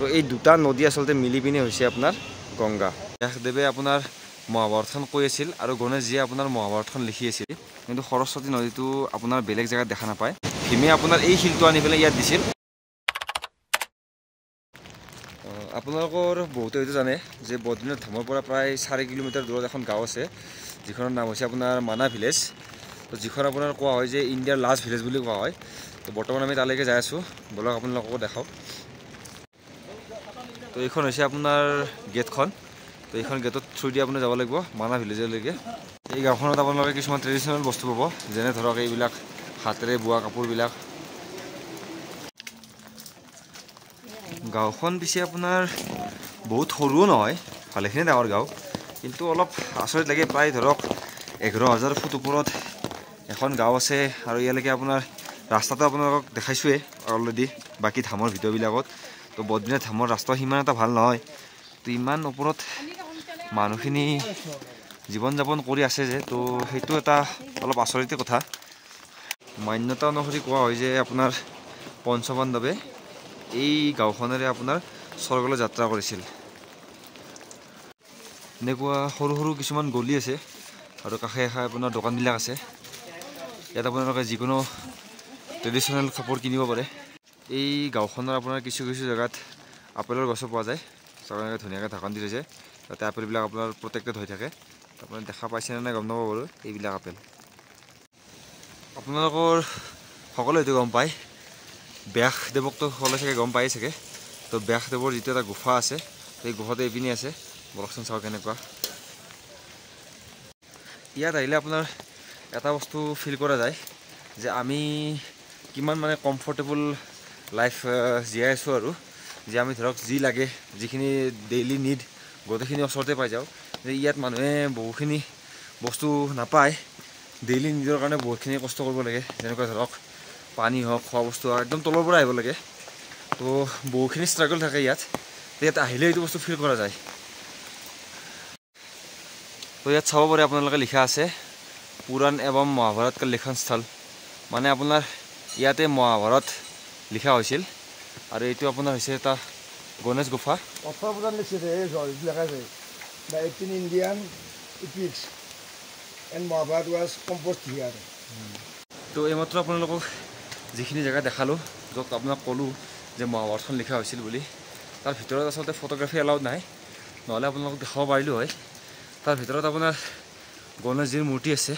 তো এই দুটা নদী আচলতে মিলি পিনে হৈছে আপোনাৰ গংগা। ব্যাসদেৱে আপোনাৰ মহাভাৰতখন কৈ আছিল আৰু গণেশজীয়ে আপোনাৰ মহাভাৰতখন লিখি আছিল। কিন্তু সৰস্বতী নদীটো আপোনাৰ বেলেগ জেগাত দেখা নাপায়। ভীমে আপোনাৰ এই শিলটো আনি পেলাই ইয়াত দিছিল। আপোনালোকৰ বহুতে হয়তো জানে যে বদ্ৰীনাথ ধামৰ পৰা প্ৰায় 4 কিলোমিটাৰ দূৰত এখন গাঁও আছে, যিখনৰ নাম হৈছে আপোনাৰ মানা ভিলেজ। তো যিখন আপোনাৰ কোৱা হয় যে ইণ্ডিয়াৰ লাষ্ট ভিলেজ বুলি কোৱা হয়। তো বৰ্তমান আমি তালৈকে যাই আছোঁ, বলক আপোনালোককো দেখাওক। তো এইখন হৈছে আপোনাৰ গেটখন। তো এইখন গেটৰ থ্ৰুদি আপুনি যাব লাগিব মানা ভিলেজলৈকে। এই গাঁওখনত আপোনালোকে কিছুমান ট্ৰেডিশ্যনেল বস্তু পাব, যেনে ধৰক এইবিলাক হাতেৰে বোৱা কাপোৰবিলাক। গাঁওখন পিছে আপোনাৰ বহুত সৰুও নহয়, ভালেখিনি ডাঙৰ গাঁও, কিন্তু অলপ আচৰিত লাগে। প্ৰায় ধৰক 11,000 ফুট ওপৰত এখন গাঁও আছে আৰু ইয়ালৈকে আপোনাৰ ৰাস্তাটো আপোনালোকক দেখাইছোঁৱেই অলৰেডি বাকী ধামৰ ভিডিঅ'বিলাকত। তো বদ্ৰীনাথ ধামৰ ৰাস্তা সিমান এটা ভাল নহয়। তো ইমান ওপৰত মানুহখিনি জীৱন যাপন কৰি আছে যে, তো সেইটো এটা অলপ আচৰিত কথা। মান্যতা অনুসৰি কোৱা হয় যে আপোনাৰ পঞ্চপাণ্ডৱে এই গাঁওখনেৰে আপোনাৰ স্বৰ্গলৈ যাত্ৰা কৰিছিল। এনেকুৱা সৰু সৰু কিছুমান গলি আছে আৰু কাষে কাষে আপোনাৰ দোকানবিলাক আছে। ইয়াত আপোনালোকে যিকোনো ট্ৰেডিশ্যনেল কাপোৰ কিনিব পাৰে। এই গাঁওখনৰ আপোনাৰ কিছু কিছু জেগাত আপেলৰ গছো পোৱা যায়। চৰকাৰে ধুনীয়াকৈ ঢাকন দি থৈছে, তাতে আপেলবিলাক আপোনাৰ প্ৰটেক্টেড হৈ থাকে। আপুনি দেখা পাইছেনে নাই গম নাপাব বাৰু, এইবিলাক আপেল। আপোনালোকৰ সকলোৱে হয়তো গম পায়, ব্যাসদেৱকতো সকলোৱে চাগে গম পায়েই চাগে। তো ব্যাসদেৱৰ যিটো এটা গুফা আছে, সেই গুফাটো এইপিনে আছে। বলকচোন চাওক কেনেকুৱা। ইয়াত আহিলে আপোনাৰ এটা বস্তু ফিল কৰা যায় যে আমি কিমান মানে কমফৰ্টেবল লাইফ জীয়াই আছোঁ, আৰু যে আমি ধৰক যি লাগে যিখিনি ডেইলি নিড গোটেইখিনি ওচৰতে পাই যাওঁ। যে ইয়াত মানুহে বহুখিনি বস্তু নাপায়, ডেইলি নিডৰ কাৰণে বহুতখিনি কষ্ট কৰিব লাগে। যেনেকুৱা ধৰক পানী হওক, খোৱা বস্তু হওক, একদম তলৰ পৰা আহিব লাগে। তো বহুখিনি ষ্ট্ৰাগল থাকে ইয়াত। ইয়াত আহিলে এইটো বস্তু ফিল কৰা যায়। তো ইয়াত চাব পাৰে আপোনালোকে লিখা আছে পুৰাণ এৱম মহাভাৰত কা লিখন স্থল। মানে আপোনাৰ ইয়াতে মহাভাৰত লিখা হৈছিল। আৰু এইটো আপোনাৰ হৈছে এটা গণেশ গুফা। 18% লিখিছে লেখা আছে the 18 Indian epics and Mahabharata was composed here. তো এইমাত্ৰ আপোনালোকক যিখিনি জেগা দেখালোঁ, য'ত আপোনাক ক'লোঁ যে মহাভাৰতখন লিখা হৈছিল বুলি, তাৰ ভিতৰত আচলতে ফটোগ্ৰাফী এলাউড নাই, নহ'লে আপোনালোকক দেখাব পাৰিলোঁ হয়। তাৰ ভিতৰত আপোনাৰ গণেশজীৰ মূৰ্তি আছে,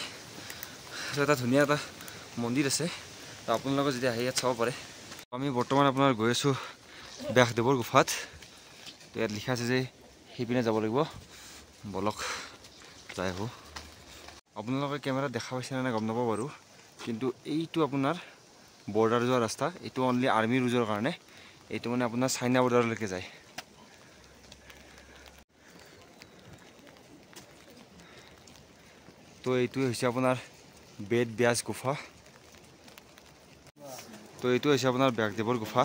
এটা ধুনীয়া এটা মন্দিৰ আছে। তো আপোনালোকে যদি আহি ইয়াত চাব পাৰে। আমি বৰ্তমান আপোনাৰ গৈ আছোঁ ব্যাসদেৱৰ গুফাত। তো ইয়াত লিখা আছে যে সেইপিনে যাব লাগিব, বলক যাই আহোঁ। আপোনালোকে কেমেৰাত দেখা পাইছেনে নাই গম নাপাব বাৰু, কিন্তু এইটো আপোনাৰ বৰ্ডাৰ যোৱা ৰাস্তা। এইটো অনলি আৰ্মি ইউজৰ কাৰণে। এইটো মানে আপোনাৰ চাইনা বৰ্ডাৰলৈকে যায়। তো এইটোৱে হৈছে আপোনাৰ বেদ ব্যাস গুফা। তো এইটো হৈছে আপোনাৰ ব্যাসদেৱৰ গুফা।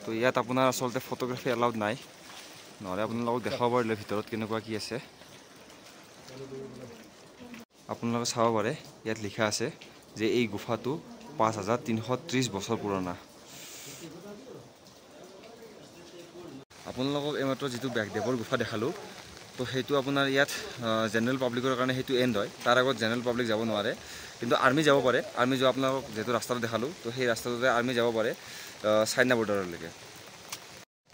তো ইয়াত আপোনাৰ আচলতে ফটোগ্ৰাফী এলাউড নাই, নহ'লে আপোনালোকক দেখাব পাৰিলে ভিতৰত কেনেকুৱা কি আছে। আপোনালোকে চাব পাৰে ইয়াত লিখা আছে যে এই গুফাটো 5330 বছৰ পুৰণা। আপোনালোকক এইমাত্ৰ যিটো ব্যাসদেৱৰ গুফা দেখালোঁ, তো সেইটো আপোনাৰ ইয়াত জেনেৰেল পাব্লিকৰ কাৰণে সেইটো এণ্ড হয়। তাৰ আগত জেনেৰেল পাব্লিক যাব নোৱাৰে, কিন্তু আৰ্মি যাব পাৰে। আৰ্মি যোৱা আপোনালোকক যিহেতু ৰাস্তাটো দেখালোঁ, তো সেই ৰাস্তাটোতে আৰ্মি যাব পাৰে চাইনা বৰ্ডাৰলৈকে।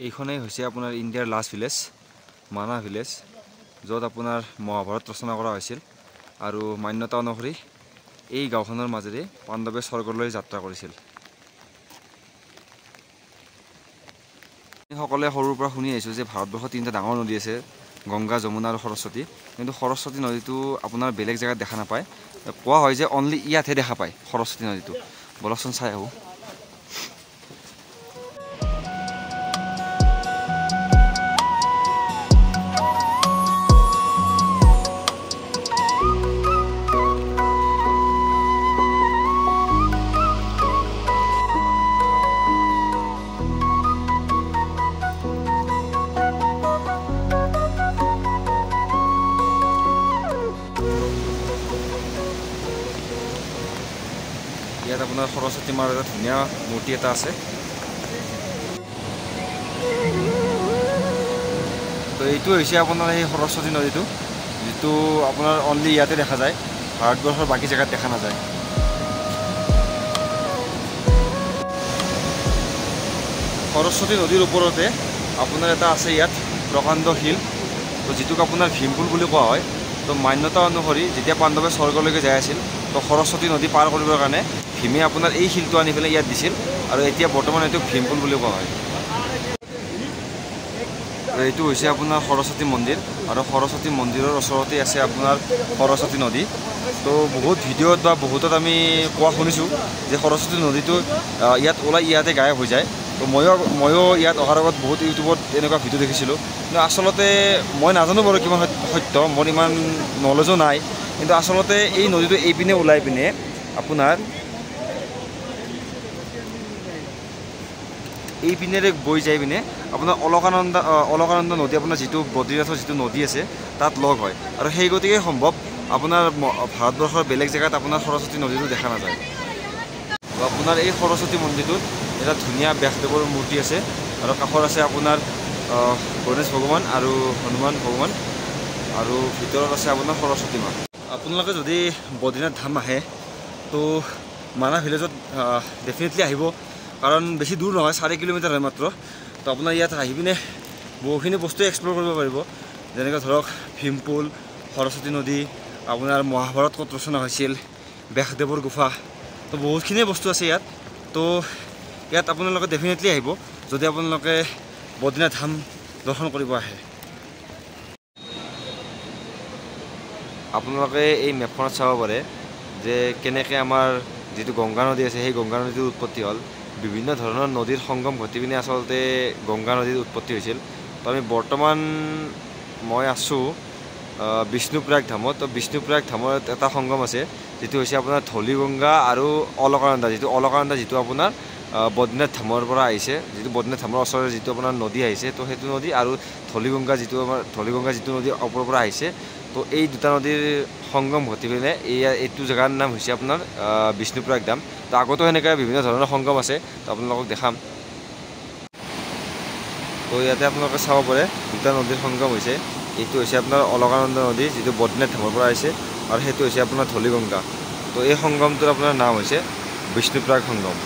এইখনেই হৈছে আপোনাৰ ইণ্ডিয়াৰ লাষ্ট ভিলেজ, মানা ভিলেজ, য'ত আপোনাৰ মহাভাৰত ৰচনা কৰা হৈছিল। আৰু মান্যতা অনুসৰি এই গাঁওখনৰ মাজেৰে পাণ্ডৱে স্বৰ্গলৈ যাত্ৰা কৰিছিল। সকলোৱে সৰুৰ পৰা শুনি আহিছোঁ যে ভাৰতবৰ্ষত 3টা ডাঙৰ নদী আছে, গংগা, যমুনা আৰু সৰস্বতী। কিন্তু সৰস্বতী নদীটো আপোনাৰ বেলেগ জেগাত দেখা নাপায়। কোৱা হয় যে অনলি ইয়াতহে দেখা পায় সৰস্বতী নদীটো। বলকচোন চাই আহোঁ। ইয়াত আপোনাৰ সৰস্বতী মাৰ এটা ধুনীয়া মূৰ্তি এটা আছে। তো এইটো হৈছে আপোনাৰ সেই সৰস্বতী নদীটো, যিটো আপোনাৰ অনলি ইয়াতে দেখা যায়, ভাৰতবৰ্ষৰ বাকী জেগাত দেখা নাযায়। সৰস্বতী নদীৰ ওপৰতে আপোনাৰ এটা আছে ইয়াত প্ৰকাণ্ড শিল, তো যিটোক আপোনাৰ ভীমপুল বুলি কোৱা হয়। তো মান্যতা অনুসৰি যেতিয়া পাণ্ডৱে স্বৰ্গলৈকে যাই আছিল, তো সৰস্বতী নদী পাৰ কৰিবৰ কাৰণে ভীমে আপোনাৰ এই শিলটো আনি পেলাই ইয়াত দিছিল, আৰু এতিয়া বৰ্তমান এইটো ভীমপুল বুলি কোৱা হয়। এইটো হৈছে আপোনাৰ সৰস্বতী মন্দিৰ, আৰু সৰস্বতী মন্দিৰৰ ওচৰতে আছে আপোনাৰ সৰস্বতী নদী। তো বহুত ভিডিঅ'ত বা বহুতত আমি কোৱা শুনিছোঁ যে সৰস্বতী নদীটো ইয়াত ওলাই ইয়াতে গায়ব হৈ যায়। তো ময়ো ইয়াত অহাৰ আগত বহুত ইউটিউবত এনেকুৱা ভিডিঅ' দেখিছিলোঁ, কিন্তু আচলতে মই নাজানো বাৰু কিমান সত্য, মোৰ ইমান নলেজো নাই। কিন্তু আচলতে এই নদীটো এইপিনে ওলাই পিনে আপোনাৰ এই পিনেৰে বৈ যাই পিনে আপোনাৰ অলকানন্দা নদী, আপোনাৰ যিটো বদ্ৰীনাথৰ যিটো নদী আছে তাত লগ হয়, আৰু সেই গতিকে সম্ভৱ আপোনাৰ ভাৰতবৰ্ষৰ বেলেগ জেগাত আপোনাৰ সৰস্বতী নদীটো দেখা নাযায়। তো আপোনাৰ এই সৰস্বতী মন্দিৰটোত এটা ধুনীয়া ব্যাসদেৱৰ মূৰ্তি আছে, আৰু কাষত আছে আপোনাৰ গণেশ ভগৱান আৰু হনুমান ভগৱান, আৰু ভিতৰত আছে আপোনাৰ সৰস্বতী মা। আপোনালোকে যদি বদ্ৰীনাথ ধাম আহে তো মানাহ ভিলেজত ডেফিনেটলি আহিব, কাৰণ বেছি দূৰ নহয়, 4 কিলোমিটাৰ হয় মাত্ৰ। তো আপোনাৰ ইয়াত আহি পিনে বহুখিনি বস্তু এক্সপ্ল'ৰ কৰিব পাৰিব, যেনেকৈ ধৰক ভীমপুল, সৰস্বতী নদী, আপোনাৰ মহাভাৰত ক'ত ৰচনা হৈছিল, ব্যাসদেৱৰ গুফা, তো বহুতখিনি বস্তু আছে ইয়াত। তো ইয়াত আপোনালোকে ডেফিনেটলি আহিব যদি আপোনালোকে বদ্ৰীনাথ ধাম দৰ্শন কৰিব আহে। আপোনালোকে এই মেপখনত চাব পাৰে যে কেনেকৈ আমাৰ যিটো গংগা নদী আছে সেই গংগা নদীৰ উৎপত্তি হ'ল। বিভিন্ন ধৰণৰ নদীৰ সংগম ঘটি পিনে আচলতে গংগা নদীৰ উৎপত্তি হৈছিল। তো আমি বৰ্তমান মই আছোঁ বিষ্ণুপ্ৰয়াগ ধামত। তো বিষ্ণুপ্ৰয়াগ ধামত এটা সংগম আছে, যিটো হৈছে আপোনাৰ ধলিগংগা আৰু অলকানন্দা, যিটো আপোনাৰ বদ্ৰীনাথ ধামৰ পৰা আহিছে, যিটো বদ্ৰীনাথ ধামৰ ওচৰৰে যিটো আপোনাৰ নদী আহিছে, তো সেইটো নদী, আৰু ধলিগংগা যিটো নদী ওপৰৰ পৰা আহিছে। তো এই দুটা নদীৰ সংগম ঘটি পিনে এইটো জেগাৰ নাম হৈছে আপোনাৰ বিষ্ণুপ্ৰয়াগ ধাম। তো আগতো সেনেকৈ বিভিন্ন ধৰণৰ সংগম আছে, তো আপোনালোকক দেখাম। তো ইয়াতে আপোনালোকে চাব পাৰে দুটা নদীৰ সংগম হৈছে, এইটো হৈছে আপোনাৰ অলকানন্দা নদী, যিটো বদ্ৰীনাথ ধামৰ পৰা আহিছে, আৰু সেইটো হৈছে আপোনাৰ ধলিগংগা। তো এই সংগমটোৰ আপোনাৰ নাম হৈছে বিষ্ণুপ্ৰয়াগ সংগম।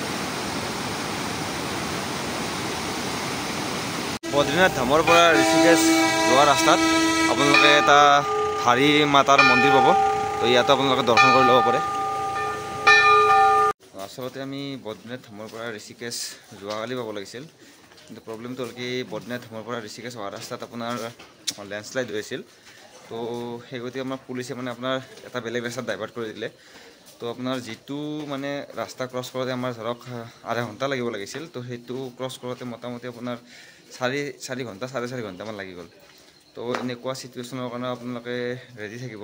বদ্ৰীনাথ ধামৰ পৰা ঋষিকেশ যোৱা ৰাস্তাত আপোনালোকে এটা হাৰী মাতাৰ মন্দিৰ পাব। তো ইয়াতো আপোনালোকে দৰ্শন কৰি ল'ব পাৰে। আচলতে আমি বদ্ৰীনাথ ধামৰ পৰা ঋষিকেশ যোৱাকালি পাব লাগিছিল, কিন্তু প্ৰব্লেমটো হ'ল কি বদ্ৰীনাথ ধামৰ পৰা ঋষিকেশ অহা ৰাস্তাত আপোনাৰ লেণ্ডশ্লাইড হৈছিল। তো সেই গতিকে আমাৰ পুলিচে আপোনাৰ এটা বেলেগ ৰাস্তাত ডাইভাৰ্ট কৰি দিলে। তো আপোনাৰ যিটো ৰাস্তা ক্ৰছ কৰোঁতে আমাৰ ধৰক আধা ঘণ্টা লাগিব লাগিছিল, তো সেইটো ক্ৰছ কৰোঁতে মোটামুটি আপোনাৰ 4 ঘণ্টা 4.5 ঘণ্টামান লাগি গ'ল। তো এনেকুৱা চিটুৱেশ্যনৰ কাৰণে আপোনালোকে ৰেডি থাকিব,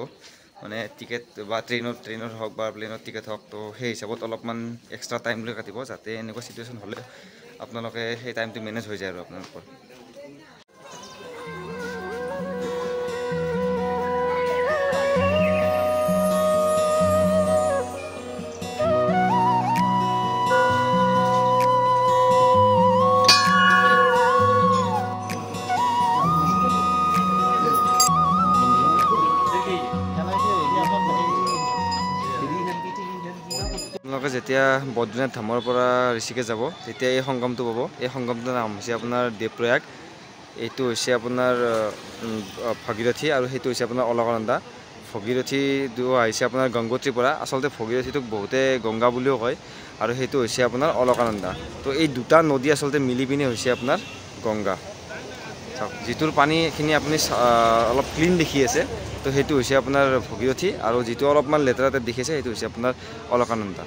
টিকেট বা ট্ৰেইনত হওক বা প্লেনত টিকেট হওক, তো সেই হিচাপত অলপমান এক্সট্ৰা টাইম লৈ কাটিব, যাতে এনেকুৱা চিটুৱেশ্যন হ'লে আপোনালোকে সেই টাইমটো মেনেজ হৈ যায় আৰু আপোনালোকৰ। আপোনালোকে যেতিয়া বদ্ৰীনাথ ধামৰ পৰা ঋষিকেশ যাব তেতিয়া এই সংগমটো পাব। এই সংগমটোৰ নাম হৈছে আপোনাৰ দেৱপ্ৰয়াগ, এইটো হৈছে আপোনাৰ ভাগীৰথী, আৰু সেইটো হৈছে আপোনাৰ অলকানন্দা। ভগীৰথীটো আহিছে আপোনাৰ গংগোত্ৰীৰ পৰা, আচলতে ভগীৰথীটোক বহুতে গংগা বুলিও কয়, আৰু সেইটো হৈছে আপোনাৰ অলকানন্দা। তো এই দুটা নদী আচলতে মিলি পিনে হৈছে আপোনাৰ গংগা। চাওক যিটোৰ পানীখিনি আপুনি অলপ ক্লিন দেখি আছে, তো সেইটো হৈছে আপোনাৰ ভগীৰথী, আৰু যিটো অলপমান লেতেৰা টাইপ দেখিছে সেইটো হৈছে আপোনাৰ অলকানন্দা।